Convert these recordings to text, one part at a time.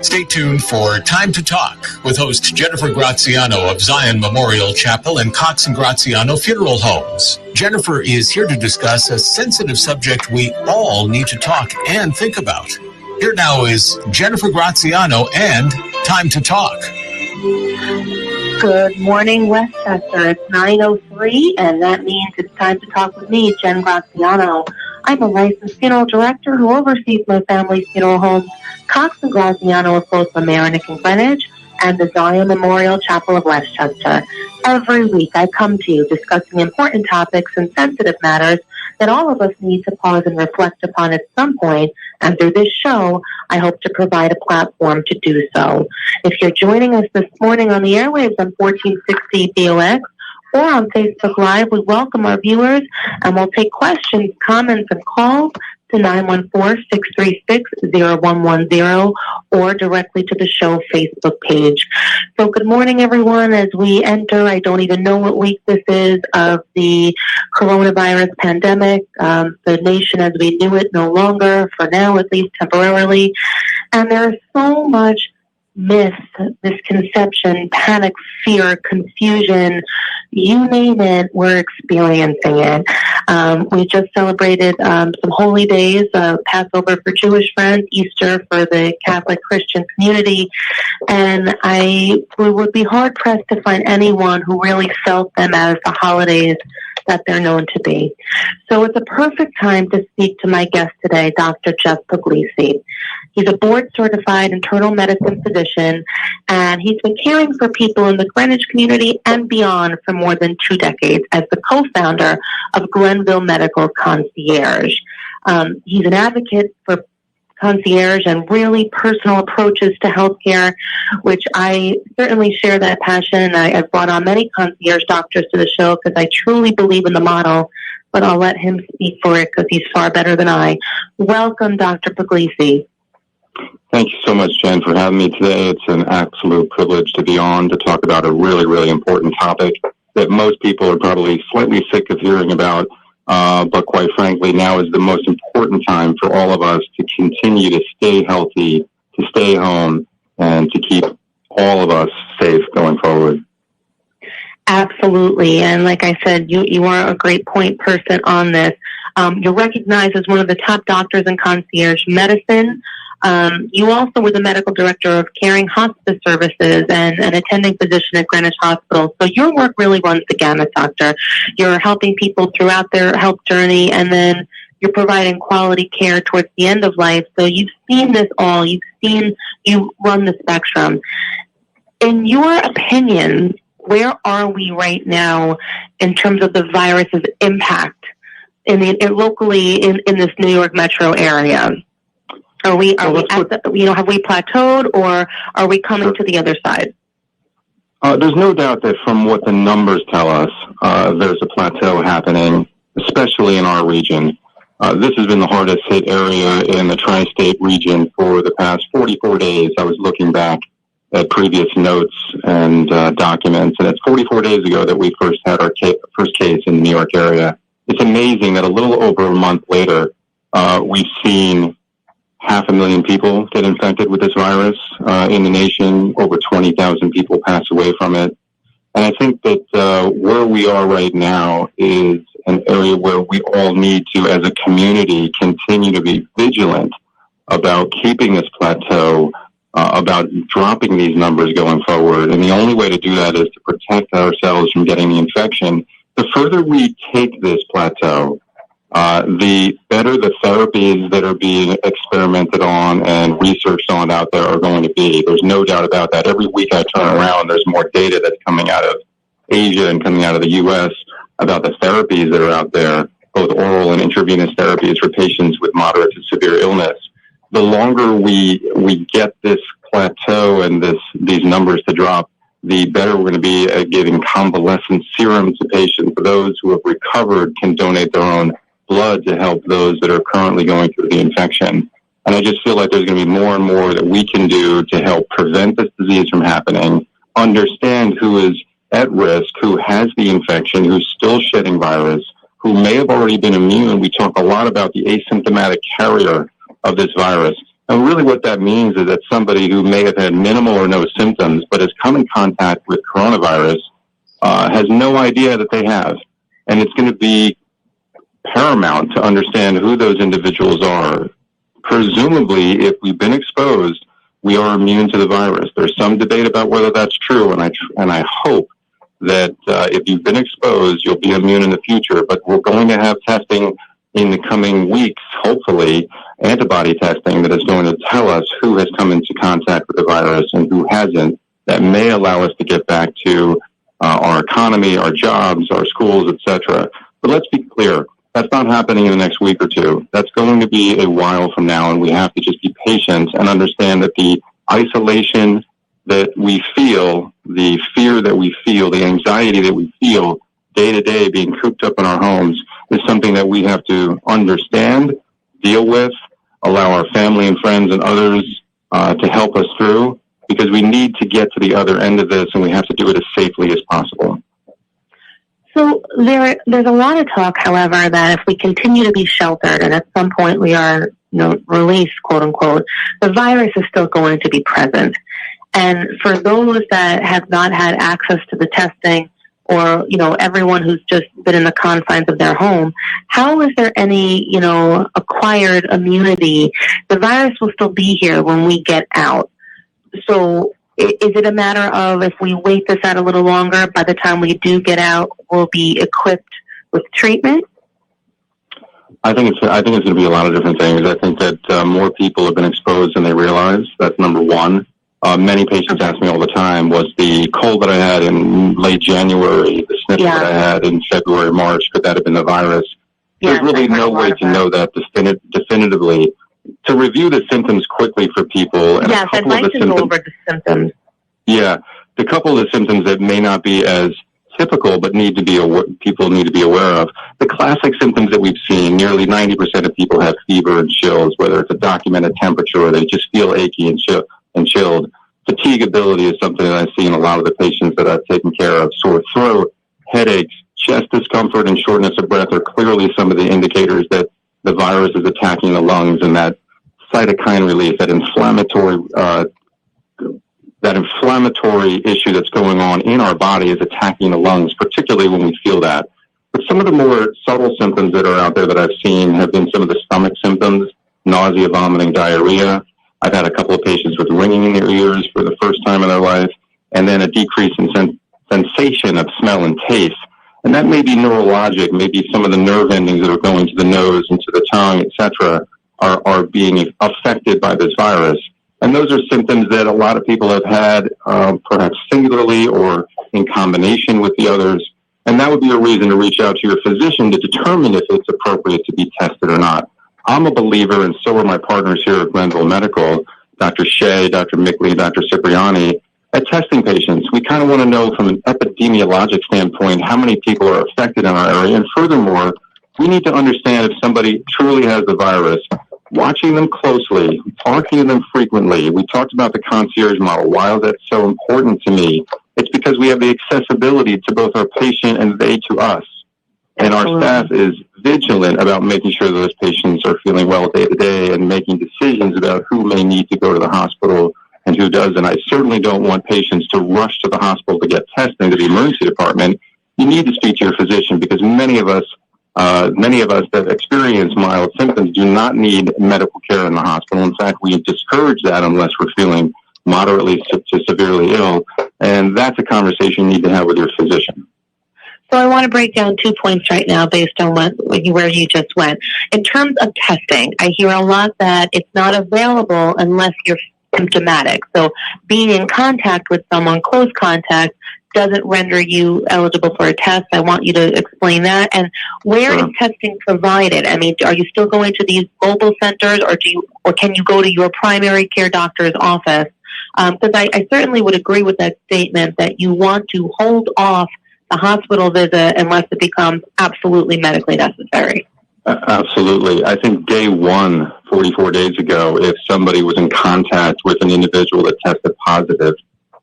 Stay tuned for Time to Talk with host Jennifer Graziano of Zion Memorial Chapel and Cox and Graziano Funeral Homes. Jennifer is here to discuss a sensitive subject we all need to talk and think about. Here now is Jennifer Graziano and Time to Talk. Good morning, Westchester. It's 9:03, and that means it's time to talk with me, Jen Graziano. I'm a licensed funeral director who oversees my family's funeral homes, Cox and Graziano of both Mamaroneck and Greenwich, and the Zion Memorial Chapel of Westchester. Every week I come to you discussing important topics and sensitive matters that all of us need to pause and reflect upon at some point, and through this show, I hope to provide a platform to do so. If you're joining us this morning on the airwaves on 1460 BOX or on Facebook Live, we welcome our viewers, and we'll take questions, comments, and calls to 914-636-0110 or directly to the show Facebook page. So good morning, everyone. As we enter, I don't even know what week this is, of the coronavirus pandemic. The nation as we knew it no longer, for now at least temporarily. And there is so much misconception, panic, fear, confusion, you name it, we're experiencing it. We just celebrated some holy days, Passover for Jewish friends, Easter for the Catholic Christian community, and we would be hard-pressed to find anyone who really felt them as the holidays that they're known to be. So it's a perfect time to speak to my guest today, Dr. Jeff Puglisi. He's a board-certified internal medicine physician, and he's been caring for people in the Greenwich community and beyond for more than 2 decades as the co-founder of Glenville Medical Concierge. He's an advocate for concierge and really personal approaches to healthcare, which I certainly share that passion. I've brought on many concierge doctors to the show because I truly believe in the model, but I'll let him speak for it because he's far better than I. Welcome, Dr. Puglisi. Thank you so much, Jen, for having me today. It's an absolute privilege to be on to talk about a really, really important topic that most people are probably slightly sick of hearing about. But quite frankly, now is the most important time for all of us to continue to stay healthy, to stay home, and to keep all of us safe going forward. Absolutely. And like I said, you are a great point person on this. You're recognized as one of the top doctors in concierge medicine. You also were the medical director of Caring Hospice Services and an attending physician at Greenwich Hospital. So your work really runs the gamut, doctor. You're helping people throughout their health journey, and then you're providing quality care towards the end of life. So you've seen this all. You run the spectrum. In your opinion, where are we right now in terms of the virus's impact locally in this New York metro area? Have we plateaued, or are we coming to the other side? There's no doubt that from what the numbers tell us, there's a plateau happening, especially in our region. This has been the hardest hit area in the tri-state region for the past 44 days. I was looking back at previous notes and documents, and it's 44 days ago that we first had our first case in the New York area. It's amazing that a little over a month later, we've seen 500,000 people get infected with this virus in the nation. Over 20,000 people pass away from it. And I think that where we are right now is an area where we all need to, as a community, continue to be vigilant about keeping this plateau, about dropping these numbers going forward. And the only way to do that is to protect ourselves from getting the infection. The further we take this plateau, the better the therapies that are being experimented on and researched on out there are going to be. There's no doubt about that. Every week I turn around, there's more data that's coming out of Asia and coming out of the U.S. about the therapies that are out there, both oral and intravenous therapies for patients with moderate to severe illness. The longer we get this plateau and these numbers to drop, the better we're going to be at giving convalescent serum to patients. Those who have recovered can donate their own blood to help those that are currently going through the infection. And I just feel like there's going to be more and more that we can do to help prevent this disease from happening, understand who is at risk, who has the infection, who's still shedding virus, who may have already been immune. We talk a lot about the asymptomatic carrier of this virus. And really what that means is that somebody who may have had minimal or no symptoms, but has come in contact with coronavirus, has no idea that they have. And it's going to be paramount to understand who those individuals are. Presumably, if we've been exposed, we are immune to the virus. There's some debate about whether that's true, and I hope that if you've been exposed, you'll be immune in the future. But we're going to have testing in the coming weeks, hopefully, antibody testing that is going to tell us who has come into contact with the virus and who hasn't. That may allow us to get back to our economy, our jobs, our schools, etc. But let's be clear. That's not happening in the next week or two. That's going to be a while from now, and we have to just be patient and understand that the isolation that we feel, the fear that we feel, the anxiety that we feel day to day being cooped up in our homes is something that we have to understand, deal with, allow our family and friends and others to help us through, because we need to get to the other end of this, and we have to do it as safely as possible. So there's a lot of talk, however, that if we continue to be sheltered and at some point we are, released, quote unquote, the virus is still going to be present. And for those that have not had access to the testing, or, everyone who's just been in the confines of their home, how is there any, acquired immunity? The virus will still be here when we get out. So is it a matter of if we wait this out a little longer, by the time we do get out, we'll be equipped with treatment? I think it's going to be a lot of different things. I think that more people have been exposed than they realize. That's number one. Many patients ask me all the time, was the cold that I had in late January, the sniffle that I had in February, March, could that have been the virus? There's really no way to know that definitively. To review the symptoms quickly for people. And I'd like to go over the symptoms. Yeah, the couple of the symptoms that may not be as typical, but people need to be aware of. The classic symptoms that we've seen, nearly 90% of people have fever and chills, whether it's a documented temperature or they just feel achy and chilled. Fatigability is something that I see in a lot of the patients that I've taken care of. Sore throat, headaches, chest discomfort, and shortness of breath are clearly some of the indicators that the virus is attacking the lungs, and that cytokine release, that inflammatory issue that's going on in our body is attacking the lungs, particularly when we feel that. But some of the more subtle symptoms that are out there that I've seen have been some of the stomach symptoms, nausea, vomiting, diarrhea. I've had a couple of patients with ringing in their ears for the first time in their life, and then a decrease in sensation of smell and taste. And that may be neurologic, maybe some of the nerve endings that are going to the nose and to the tongue, etc., are being affected by this virus. And those are symptoms that a lot of people have had, perhaps singularly or in combination with the others. And that would be a reason to reach out to your physician to determine if it's appropriate to be tested or not. I'm a believer, and so are my partners here at Glenville Medical, Dr. Shea, Dr. Mickley, Dr. Cipriani, at testing patients. We kind of want to know from an epidemiologic standpoint how many people are affected in our area. And furthermore, we need to understand if somebody truly has the virus, watching them closely, talking to them frequently. We talked about the concierge model. Why is that so important to me? It's because we have the accessibility to both our patient and they to us. And our staff is vigilant about making sure those patients are feeling well day to day and making decisions about who may need to go to the hospital and who doesn't. I certainly don't want patients to rush to the hospital to get testing to the emergency department. You need to speak to your physician, because many of us that experience mild symptoms do not need medical care in the hospital. In fact, we discourage that unless we're feeling moderately to severely ill. And that's a conversation you need to have with your physician. So I want to break down 2 points right now based on where you just went. In terms of testing, I hear a lot that it's not available unless you're symptomatic. So being in contact with someone, close contact, doesn't render you eligible for a test. I want you to explain that. And where is testing provided? I mean, are you still going to these mobile centers, or can you go to your primary care doctor's office? Because I certainly would agree with that statement that you want to hold off the hospital visit unless it becomes absolutely medically necessary. Absolutely. I think day one, 44 days ago, if somebody was in contact with an individual that tested positive,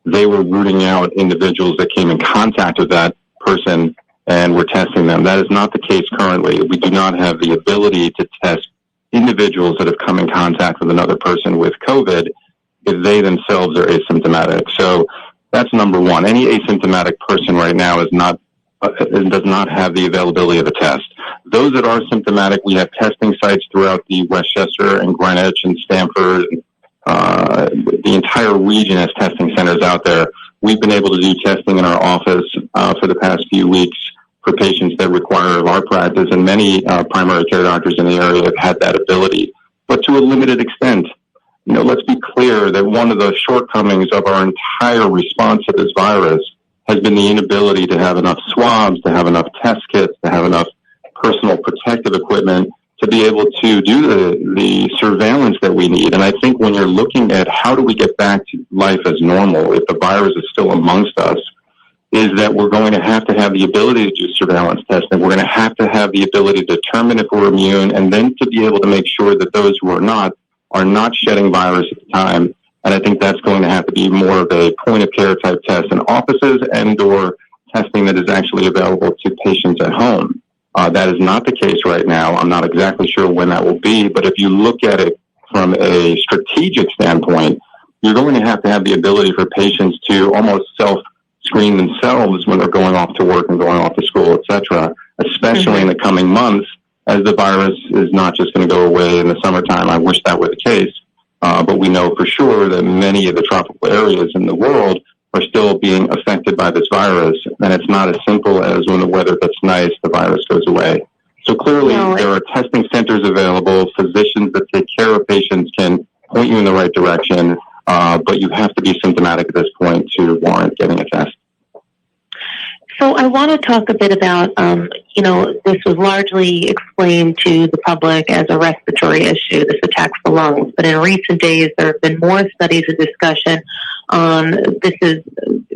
they were rooting out individuals that came in contact with that person and were testing them. That is not the case currently. We do not have the ability to test individuals that have come in contact with another person with COVID if they themselves are asymptomatic. So that's number one. Any asymptomatic person right now does not have the availability of a test. Those that are symptomatic, we have testing sites throughout the Westchester and Greenwich and Stamford. The entire region has testing centers out there. We've been able to do testing in our office for the past few weeks for patients that require our practice, and many primary care doctors in the area have had that ability, but to a limited extent. You know, let's be clear that one of the shortcomings of our entire response to this virus has been the inability to have enough swabs, to have enough test kits, to have enough personal protective equipment to be able to do the surveillance that we need. And I think when you're looking at how do we get back to life as normal if the virus is still amongst us, is that we're going to have the ability to do surveillance testing. We're going to have the ability to determine if we're immune, and then to be able to make sure that those who are not shedding virus at the time. And I think that's going to have to be more of a point of care type test in offices and or testing that is actually available to patients at home. That is not the case right now. I'm not exactly sure when that will be, but if you look at it from a strategic standpoint, you're going to have the ability for patients to almost self-screen themselves when they're going off to work and going off to school, etc., especially in the coming months, as the virus is not just going to go away in the summertime. I wish that were the case. But we know for sure that many of the tropical areas in the world are still being affected by this virus. And it's not as simple as when the weather gets nice, the virus goes away. So clearly there are testing centers available. Physicians that take care of patients can point you in the right direction. But you have to be symptomatic at this point to warrant getting a test. So I want to talk a bit about, this was largely explained to the public as a respiratory issue. This attacks the lungs. But in recent days, there have been more studies and discussion on this is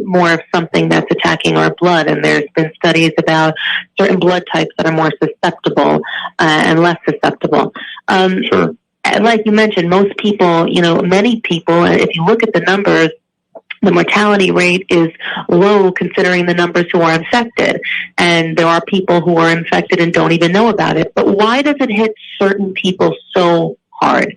more of something that's attacking our blood. And there's been studies about certain blood types that are more susceptible and less susceptible. Sure. Like you mentioned, most people, many people, if you look at the numbers, the mortality rate is low considering the numbers who are infected. And there are people who are infected and don't even know about it. But why does it hit certain people so hard?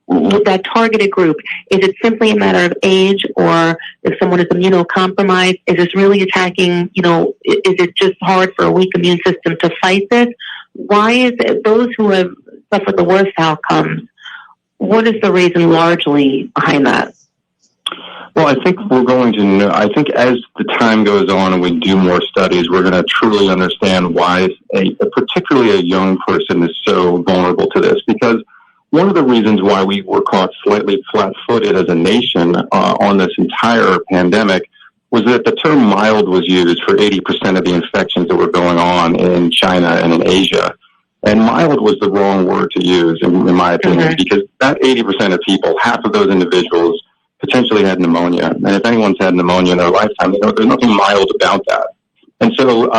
With that targeted group, is it simply a matter of age, or if someone is immunocompromised, is this really attacking, is it just hard for a weak immune system to fight this? Why is it those who have suffered the worst outcomes? What is the reason largely behind that? Well, I think we're going to know, I think as the time goes on and we do more studies, we're going to truly understand why particularly a young person is so vulnerable to this. Because one of the reasons why we were caught slightly flat-footed as a nation on this entire pandemic was that the term mild was used for 80% of the infections that were going on in China and in Asia. And mild was the wrong word to use, in my opinion, because that 80% of people, half of those individuals, potentially had pneumonia. And if anyone's had pneumonia in their lifetime, there's nothing mild about that. And so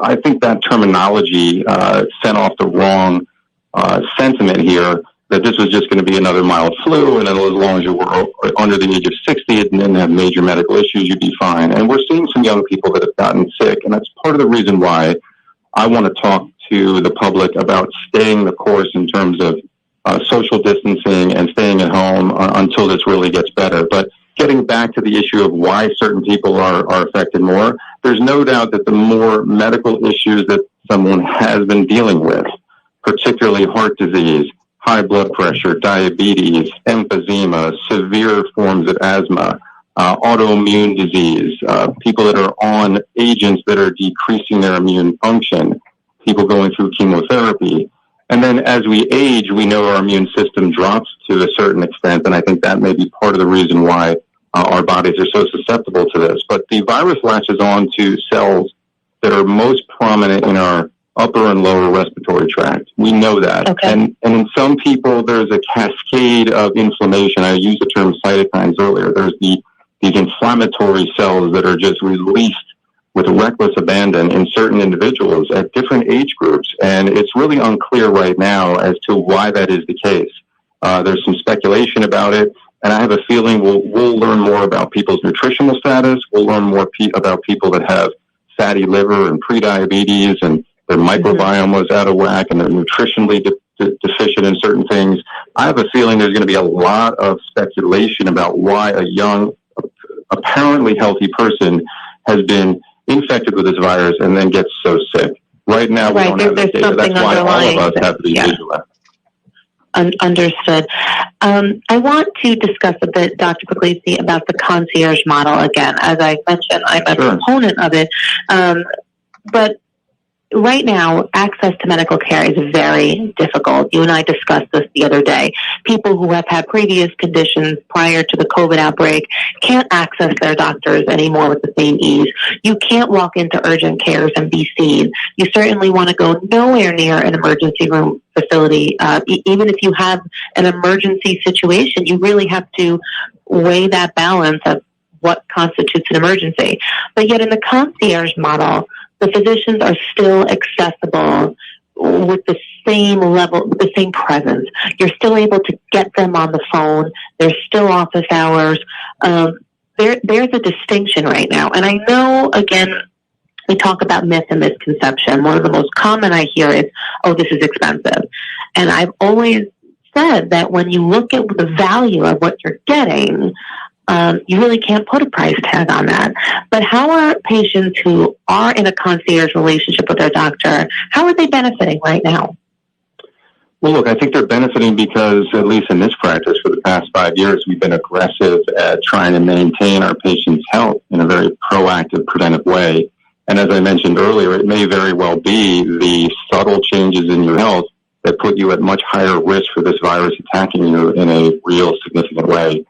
I think that terminology sent off the wrong sentiment here, that this was just going to be another mild flu, and as long as you were under the age of 60 and didn't have major medical issues, you'd be fine. And we're seeing some young people that have gotten sick, and that's part of the reason why I want to talk to the public about staying the course in terms of social distancing and staying at home until this really gets better. But getting back to the issue of why certain people are affected more, there's no doubt that the more medical issues that someone has been dealing with, particularly heart disease, high blood pressure, diabetes, emphysema, severe forms of asthma, autoimmune disease, people that are on agents that are decreasing their immune function, people going through chemotherapy. And then as we age, we know our immune system drops to a certain extent, and I think that may be part of the reason why our bodies are so susceptible to this. But the virus latches on to cells that are most prominent in our upper and lower respiratory tract. We know that. Okay. And in some people, there's a cascade of inflammation. I used the term cytokines earlier. There's these inflammatory cells that are just released with reckless abandon in certain individuals at different age groups. And it's really unclear right now as to why that is the case. There's some speculation about it, and I have a feeling we'll learn more about people's nutritional status. We'll learn more about people that have fatty liver and prediabetes, and their microbiome was out of whack, and they're nutritionally deficient in certain things. I have a feeling there's going to be a lot of speculation about why a young, apparently healthy person has been infected with this virus and then gets so sick. Right now, we don't have the data. That's why all of us have to be vigilant. Understood. I want to discuss a bit, Dr. Puglisi, about the concierge model again. As I mentioned, I'm a proponent of it. But right now, access to medical care is very difficult. You and I discussed this the other day. People who have had previous conditions prior to the COVID outbreak can't access their doctors anymore with the same ease. You can't walk into urgent cares and be seen. You certainly want to go nowhere near an emergency room facility. Even if you have an emergency situation, you really have to weigh that balance of what constitutes an emergency. But yet in the concierge model, the physicians are still accessible with the same level, the same presence. You're still able to get them on the phone. There's still office hours. There's a distinction right now. And I know, again, we talk about myth and misconception. One of the most common I hear is, oh, this is expensive. And I've always said that when you look at the value of what you're getting, you really can't put a price tag on that. But how are patients who are in a concierge relationship with their doctor, how are they benefiting right now? Well, look, I think they're benefiting because, at least in this practice, for the past 5 years, we've been aggressive at trying to maintain our patients' health in a very proactive, preventive way. And as I mentioned earlier, it may very well be the subtle changes in your health that put you at much higher risk for this virus attacking you in a real significant way.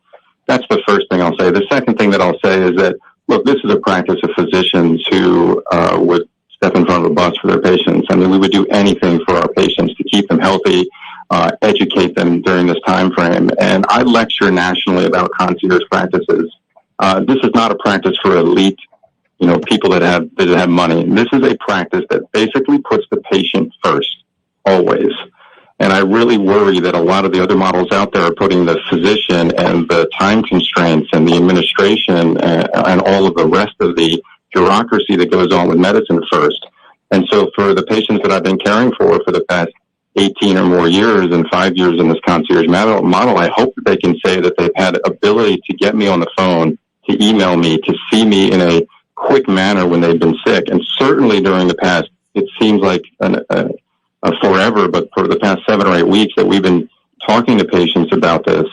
That's the first thing I'll say. The second thing that I'll say is that, look, this is a practice of physicians who would step in front of a bus for their patients. I mean, we would do anything for our patients to keep them healthy, educate them during this time frame. And I lecture nationally about concierge practices. This is not a practice for elite, people that have money. This is a practice that basically puts the patient first, always. And I really worry that a lot of the other models out there are putting the physician and the time constraints and the administration and all of the rest of the bureaucracy that goes on with medicine first. And so for the patients that I've been caring for the past 18 or more years and 5 years in this concierge model, I hope that they can say that they've had ability to get me on the phone, to email me, to see me in a quick manner when they've been sick. And certainly during the past, it seems like forever, but for the past 7 or 8 weeks that we've been talking to patients about this,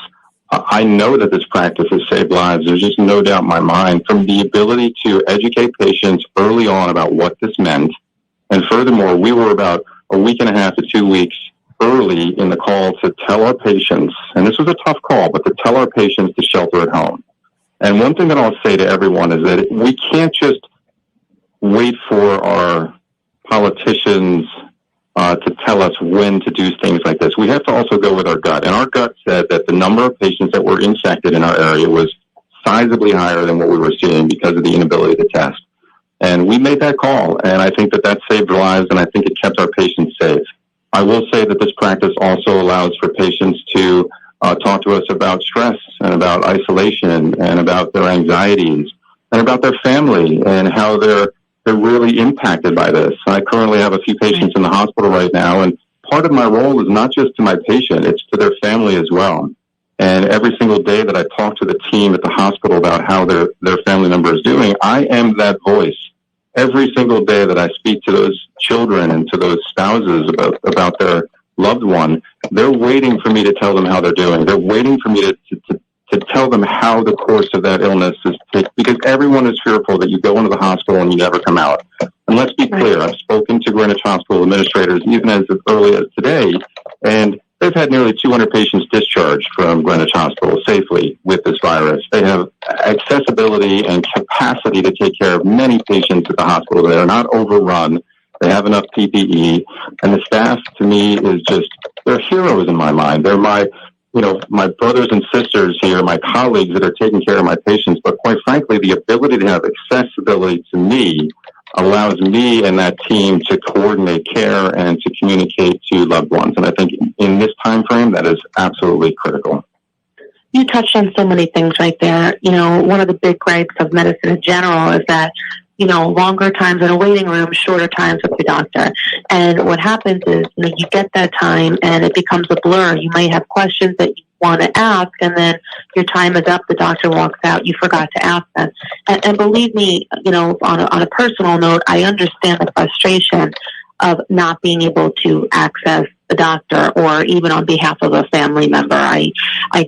I know that this practice has saved lives. There's just no doubt in my mind, from the ability to educate patients early on about what this meant. And furthermore, we were about a week and a half to 2 weeks early in the call to tell our patients, and this was a tough call, but to tell our patients to shelter at home. And one thing that I'll say to everyone is that we can't just wait for our politicians to tell us when to do things like this. We have to also go with our gut. And our gut said that the number of patients that were infected in our area was sizably higher than what we were seeing because of the inability to test. And we made that call, and I think that saved lives, and I think it kept our patients safe. I will say that this practice also allows for patients to talk to us about stress and about isolation and about their anxieties and about their family and how they're really impacted by this. I currently have a few patients in the hospital right now, and part of my role is not just to my patient, it's to their family as well. And every single day that I talk to the team at the hospital about how their family member is doing, I am that voice. Every single day that I speak to those children and to those spouses about their loved one, they're waiting for me to tell them how they're doing. They're waiting for me to tell them how the course of that illness is, because everyone is fearful that you go into the hospital and you never come out. And let's be clear, I've spoken to Greenwich Hospital administrators even as early as today, and they've had nearly 200 patients discharged from Greenwich Hospital safely with this virus. They have accessibility and capacity to take care of many patients at the hospital. They are not overrun. They have enough PPE, and the staff, to me, is just, they're heroes in my mind. They're my brothers and sisters here, my colleagues that are taking care of my patients. But quite frankly, the ability to have accessibility to me allows me and that team to coordinate care and to communicate to loved ones. And I think in this time frame, that is absolutely critical. You touched on so many things right there. One of the big gripes of medicine in general is that longer times in a waiting room, shorter times with your doctor. And what happens is, you get that time and it becomes a blur. You may have questions that you want to ask, and then your time is up. The doctor walks out. You forgot to ask them. And believe me, on a personal note, I understand the frustration of not being able to access the doctor, or even on behalf of a family member. I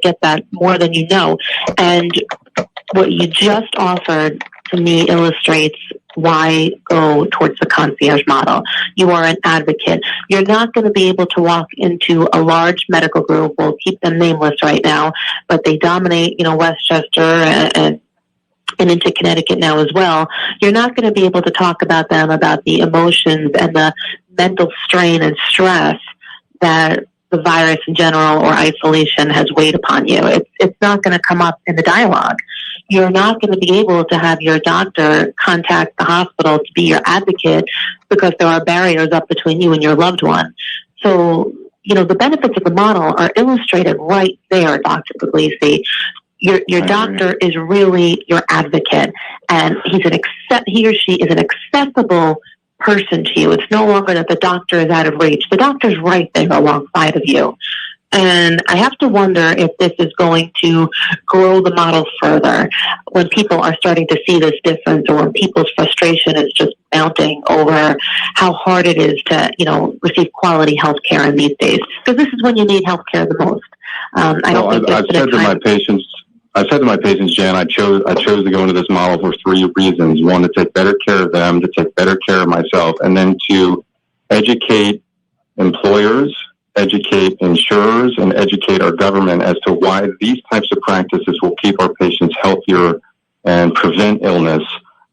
get that more than you know. And what you just offered to me illustrates why go towards the concierge model. You are an advocate. You're not going to be able to walk into a large medical group. We'll keep them nameless right now, but they dominate, Westchester and into Connecticut now as well. You're not going to be able to talk about them, about the emotions and the mental strain and stress that the virus in general or isolation has weighed upon you. It's not going to come up in the dialogue. You're not going to be able to have your doctor contact the hospital to be your advocate because there are barriers up between you and your loved one. So, the benefits of the model are illustrated right there, Dr. Puglisi. Your doctor is really your advocate, and he or she is an accessible person to you. It's no longer that the doctor is out of reach. The doctor's right there alongside of you. And I have to wonder if this is going to grow the model further when people are starting to see this difference, or when people's frustration is just mounting over how hard it is to, receive quality health care in these days. Because this is when you need health care the most. I've said to my patients, Jan, I chose to go into this model for 3 reasons. One, to take better care of them, to take better care of myself, and then to educate employers, educate insurers, and educate our government as to why these types of practices will keep our patients healthier and prevent illness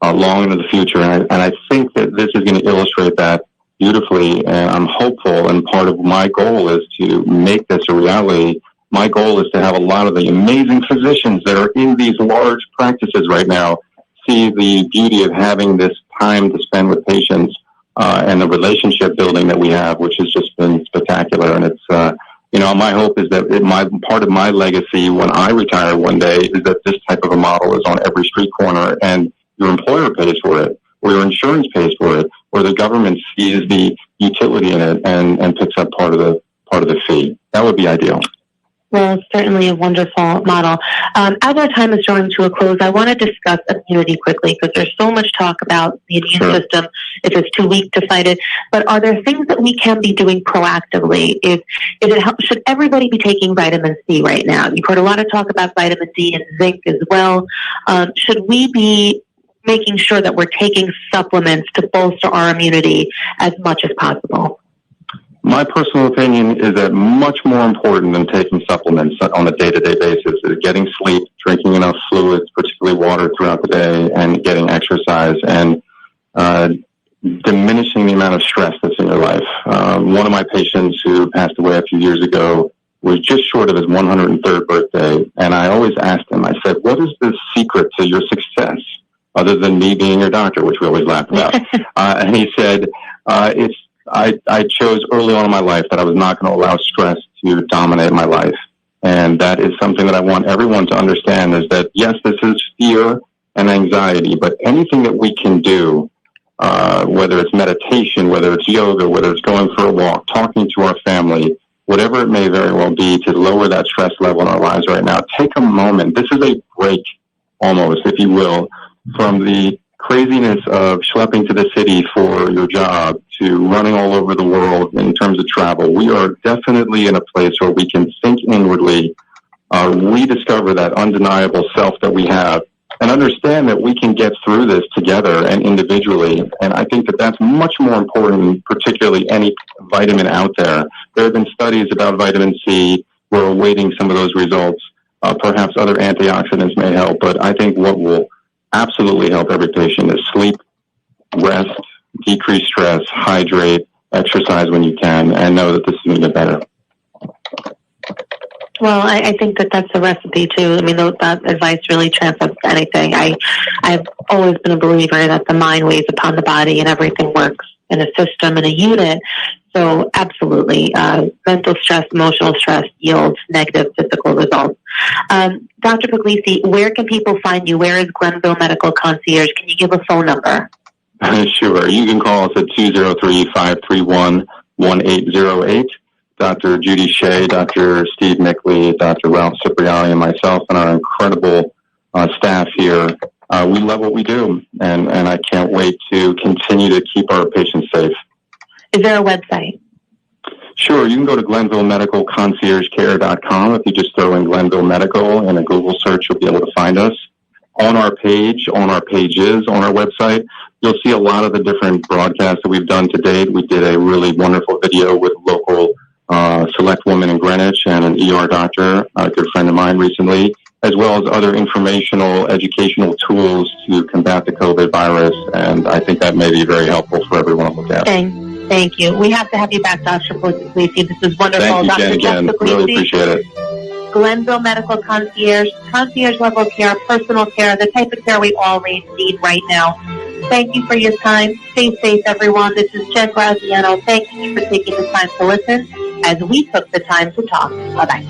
long into the future. And I think that this is going to illustrate that beautifully, and I'm hopeful, and part of my goal is to make this a reality. My goal is to have a lot of the amazing physicians that are in these large practices right now see the beauty of having this time to spend with patients and the relationship building that we have, which has just been spectacular. And it's, my hope is that part of my legacy when I retire one day is that this type of a model is on every street corner, and your employer pays for it, or your insurance pays for it, or the government sees the utility in it and picks up part of the fee. That would be ideal. Well, certainly a wonderful model. As our time is drawing to a close, I want to discuss immunity quickly, because there's so much talk about the immune system, if it's too weak to fight it. But are there things that we can be doing proactively? Should everybody be taking vitamin C right now? You've heard a lot of talk about vitamin D and zinc as well. Should we be making sure that we're taking supplements to bolster our immunity as much as possible? My personal opinion is that much more important than taking supplements on a day-to-day basis is getting sleep, drinking enough fluids, particularly water throughout the day, and getting exercise, and diminishing the amount of stress that's in your life. One of my patients who passed away a few years ago was just short of his 103rd birthday, and I always asked him, I said, what is the secret to your success, other than me being your doctor, which we always laugh about? And he said, I chose early on in my life that I was not going to allow stress to dominate my life. And that is something that I want everyone to understand, is that, yes, this is fear and anxiety, but anything that we can do, whether it's meditation, whether it's yoga, whether it's going for a walk, talking to our family, whatever it may very well be, to lower that stress level in our lives right now, take a moment. This is a break, almost, if you will, from the craziness of schlepping to the city for your job to running all over the world in terms of travel. We are definitely in a place where we can think inwardly, rediscover that undeniable self that we have, and understand that we can get through this together and individually. And I think that that's much more important than particularly any vitamin out there. There have been studies about vitamin C. We're awaiting some of those results. Perhaps other antioxidants may help, but I think what will absolutely help every patient is sleep, rest, decrease stress, hydrate, exercise when you can, and know that this is going to get better. Well, I think that's the recipe too. I mean, that advice really transcends anything. I've always been a believer that the mind weighs upon the body, and everything works in a system and a unit. So absolutely, mental stress, emotional stress yields negative physical results. Dr. Puglisi, where can people find you? Where is Glenville Medical Concierge? Can you give a phone number? Sure. You can call us at 203-531-1808. Dr. Judy Shea, Dr. Steve Mickley, Dr. Ralph Cipriani, and myself, and our incredible staff here. We love what we do, and I can't wait to continue to keep our patients safe. Is there a website? Sure. You can go to GlenvilleMedicalConciergeCare.com. If you just throw in Glenville Medical in a Google search, you'll be able to find us. On our page, on our pages, on our website, you'll see a lot of the different broadcasts that we've done to date. We did a really wonderful video with local select woman in Greenwich and an ER doctor, a good friend of mine recently, as well as other informational, educational tools to combat the COVID virus. And I think that may be very helpful for everyone to look at. Thank you. We have to have you back, Dr. Puglisi. This is wonderful. Thank you, Dr. Jen, again. Really appreciate it. Glenville Medical Concierge, concierge level care, personal care, the type of care we all need right now. Thank you for your time. Stay safe, everyone. This is Jen Graziano. Thank you for taking the time to listen as we took the time to talk. Bye-bye.